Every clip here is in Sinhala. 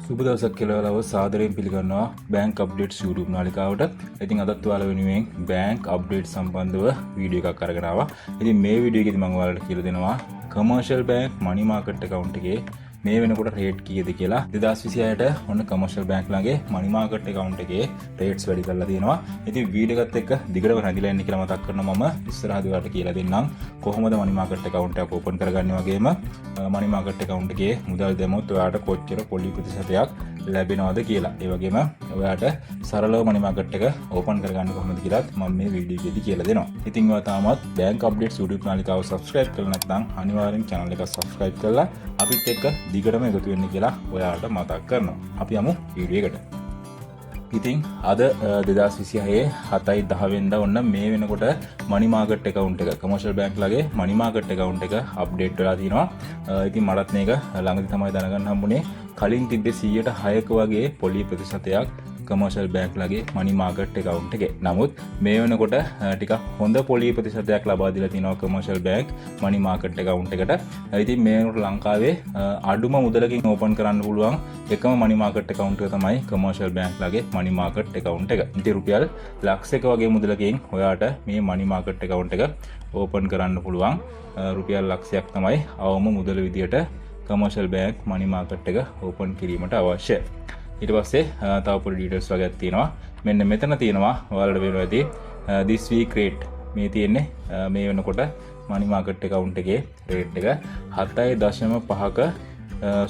සුබ දවසක් කියලා සාදරයෙන් පිළිගන්නවා බැංක් අප්ඩේට්ස් YouTube නාලිකාවට. ඉතින් අදත් ඔයාලා වෙනුවෙන් බැංක් අප්ඩේට් සම්බන්ධව වීඩියෝ එකක් අරගෙන ආවා. ඉතින් මේ වීඩියෝ එකේදී මම ඔයාලට කියලා දෙනවා කමර්ෂල් බැංක් මනි මාකට් account එකේ මේ වෙනකොට රේට් කීයද කියලා. 2026ට ඔන්න කමර්ෂල් බැංක් ළඟේ මනි මාකට් account එකේ රේට්ස් වැඩි කරලා තියෙනවා. ඉතින් වීඩියෝ එකත් එක්ක දිගටම රැඳිලා ඉන්න කියලා මතක් කරනවා. මම ඉස්සරහදී ඔයාලට කියලා දෙන්නම් කොහොමද මනි මාකට් account එකක් ඕපන් කරගන්නේ වගේම මනි මාකට් account එකේ මුදල් දැමුවොත් ඔයාලට කොච්චර පොලි ප්‍රතිශතයක් ලැබෙනවද කියලා. ඒ වගේම ඔයාලට සරලව මනි මාකට් එක ඕපන් කරගන්න කොහොමද කියලාත් මම මේ වීඩියෝ එකේදී කියලා දෙනවා. ඉතින් ඔයා තාමත් බැංක් අප්ඩේට්ස් YouTube නාලිකාව subscribe කරලා නැත්නම් අනිවාර්යෙන් channel එක subscribe කරලා අපිත් එක්ක දිගටම එකතු වෙන්න කියලා ඔයාලට මතක් කරනවා. අපි යමු වීඩියෝ එකට. ඉතින් අද 2026 7/10 වෙනිදා ඔන්න මේ වෙනකොට මනි මාකට් account එක කමර්ෂල් බැංක් ළගේ මනි මාකට් account එක අප්ඩේට් වෙලා තිනවා. ඉතින් මටත් මේක ළඟදී තමයි දැනගන්න හම්බුනේ. කලින් තිබ්බේ 106ක වගේ පොලි ප්‍රතිශතයක් කමර්ෂල් බැංක් ළගේ මනි මාකට් account එකේ. නමුත් මේ වෙනකොට ටිකක් හොඳ පොලි ප්‍රතිශතයක් ලබා දීලා තිනවා කමර්ෂල් බැංක් මනි මාකට් account එකට. ඉතින් මේ වෙනකොට ලංකාවේ අඩුම මුදලකින් ඕපන් කරන්න පුළුවන් එකම මනි මාකට් account එක තමයි කමර්ෂල් බැංක් ළගේ මනි මාකට් account එක. ඉතින් රුපියල් ලක්ෂයක වගේ මුදලකින් ඔයාට මේ මනි මාකට් account එක ඕපන් කරන්න පුළුවන්. රුපියල් ලක්ෂයක් තමයි අවම මුදල විදියට කමර්ෂල් බැංක් මනි මාකට් එක ඕපන් කිරීමට අවශ්‍ය. ඊට පස්සේ තව පොඩි ඩීටේල්ස් වගේක් තියෙනවා. මෙන්න මෙතන තියෙනවා ඔයාලට වෙනවා ඇති this week rate මේ තියෙන්නේ මේ වෙනකොට මනි මාකට් account එකේ රේට් එක 7.5ක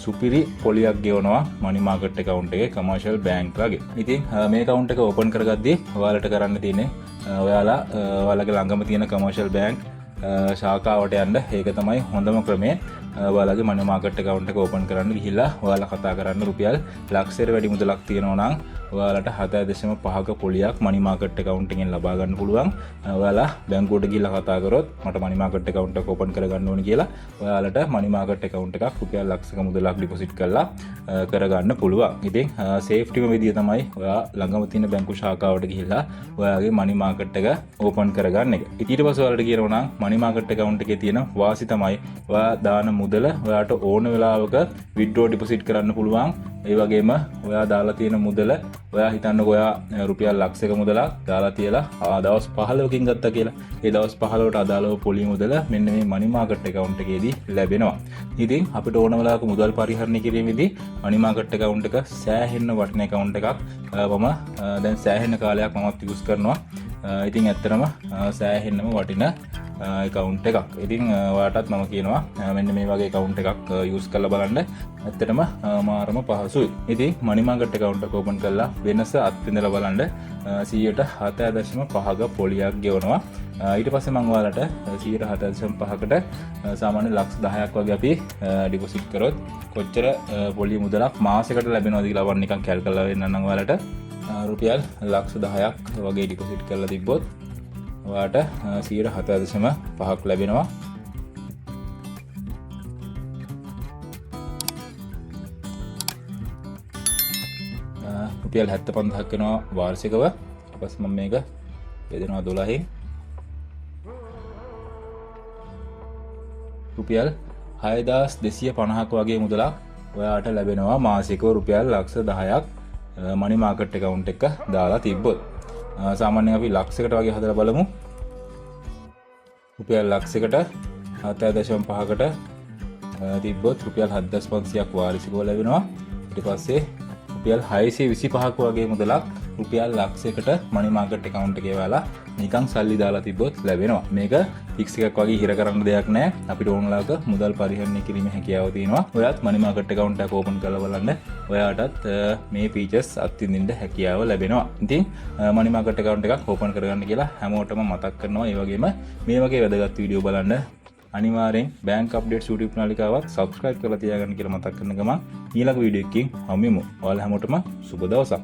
සුපිරි පොලියක් ගෙවනවා මනි මාකට් account එකේ කමර්ෂල් බැංක් ළගේ. ඉතින් මේ account එක ඕපන් කරගද්දී ඔයාලට කරන්න තියෙන්නේ ඔයාලා ඔයාලගේ ළඟම තියෙන කමර්ෂල් බැංක් ශාඛාවට යන්න. ඒක තමයි හොඳම ක්‍රමය. ඔයාලගේ මනි මාකට් account එක ඕපන් කරන්න ගිහිල්ලා ඔයාලා කතා කරන්න රුපියල් ලක්ෂයට වැඩි මුදලක් තියෙනවා නම් ඔයාලට 7.5ක පොලියක් මනි මාකට් account එකෙන් ලබා ගන්න පුළුවන්. ඔයාලා බැංකුවට ගිහිල්ලා කතා කරොත් මට මනි මාකට් account එක ඕපන් කරගන්න ඕනේ කියලා ඔයාලට මනි මාකට් account එකක් රුපියල් ලක්ෂක මුදලක් ඩිපොසිට් කරලා කරගන්න පුළුවන්. ඉතින් සේෆ්ටිම විදිය තමයි ඔයා ළඟම තියෙන බැංකු ශාඛාවට ගිහිල්ලා ඔයාගේ මනි මාකට් එක ඕපන් කරගන්න එක. ඊට පස්සේ ඔයාලට කියනවා නම් මනි මාකට් account එකේ තියෙන වාසි තමයි ඔයා දාන මුදල ඔයාට ඕන වෙලාවක withdraw deposit කරන්න පුළුවන්. ඒ වගේම ඔයා දාලා තියෙන මුදල ඔයා හිතන්නකෝ ඔයා රුපියල් ලක්ෂයක මුදලක් දාලා තියලා දවස් 15කින් ගත්තා කියලා. ඒ දවස් 15ට අදාළව පොලි මුදල මෙන්න මේ මනි මාකට් account එකේදී ලැබෙනවා. ඉතින් අපිට ඕන වෙලාවක මුදල් පරිහරණය කිරීමේදී මනි මාකට් account එක සෑහෙන්න වටින account එකක්. මම දැන් සෑහෙන්න කාලයක් මමත් යූස් කරනවා. ඉතින් ඇත්තටම සෑහෙන්නම වටින account එකක්. ඉතින් ඔයාටත් මම කියනවා මෙන්න මේ වගේ account එකක් යූස් කරලා බලන්න. ඇත්තටම මාරම පහසුයි. ඉතින් මනි මාකට් account එක ඕපන් කරලා වෙනස අත්විඳලා බලන්න 7.5ක පොලියක් ගෙවනවා. ඊට පස්සේ මම ඔයාලට 7.5කට සාමාන්‍ය ලක්ෂ 10ක් වගේ අපි ඩිපොසිට් කරොත් කොච්චර පොලි මුදලක් මාසෙකට ලැබෙනවද කියලා වань නිකන් කැල්කුලලා වෙන්න නම් ඔයාලට රුපියල් ලක්ෂ 10ක් වගේ ඩිපොසිට් කරලා තිබ්බොත් ඔයාට 7.5ක් ලැබෙනවා. රුපියල් 75ක් වෙනවා වාර්ෂිකව. ඊට පස්සේ මම මේක බෙදනවා 12න්. රුපියල් 6250ක් වගේ මුදලක් ඔයාට ලැබෙනවා මාසිකව රුපියල් ලක්ෂ 10ක් මනි මාකට් account එක දාලා තිබ්බොත්. සාමාන්‍යයෙන් අපි ලක්ෂයකට වගේ හදලා බලමු. රුපියල් ලක්ෂයකට 7.5කට තිබ්බොත් රුපියල් 7500ක් වාර්ෂිකව ලැබෙනවා. ඊට පස්සේ රුපියල් 625ක් වගේ මුදලක් රුපියල් ලක්ෂයකට මනි මාකට් account එකේ වාලා නිකන් සල්ලි දාලා තිබ්බොත් ලැබෙනවා. මේක ෆික්ස් එකක් වගේ හිර කරන්න දෙයක් නැහැ. අපිට ඕන ලාක මුදල් පරිහරණය කිරීමේ හැකියාව තියෙනවා. ඔයාත් මනි මාකට් account එක ඕපන් කරලා බලන්න. ඔයාටත් මේ ෆීචර්ස් අත්විඳින්න හැකියාව ලැබෙනවා. ඉතින් මනි මාකට් account එකක් ඕපන් කරගන්න කියලා හැමෝටම මතක් කරනවා. ඒ වගේම මේ වගේ වැදගත් වීඩියෝ බලන්න අනිවාර්යෙන් බැංක් අප්ඩේට්ස් YouTube නාලිකාවත් subscribe කරලා තියාගන්න කියලා මතක් කරන ගමන් ඊළඟ වීඩියෝ එකකින් හමු වෙමු. ඔයාලා හැමෝටම සුබ දවසක්.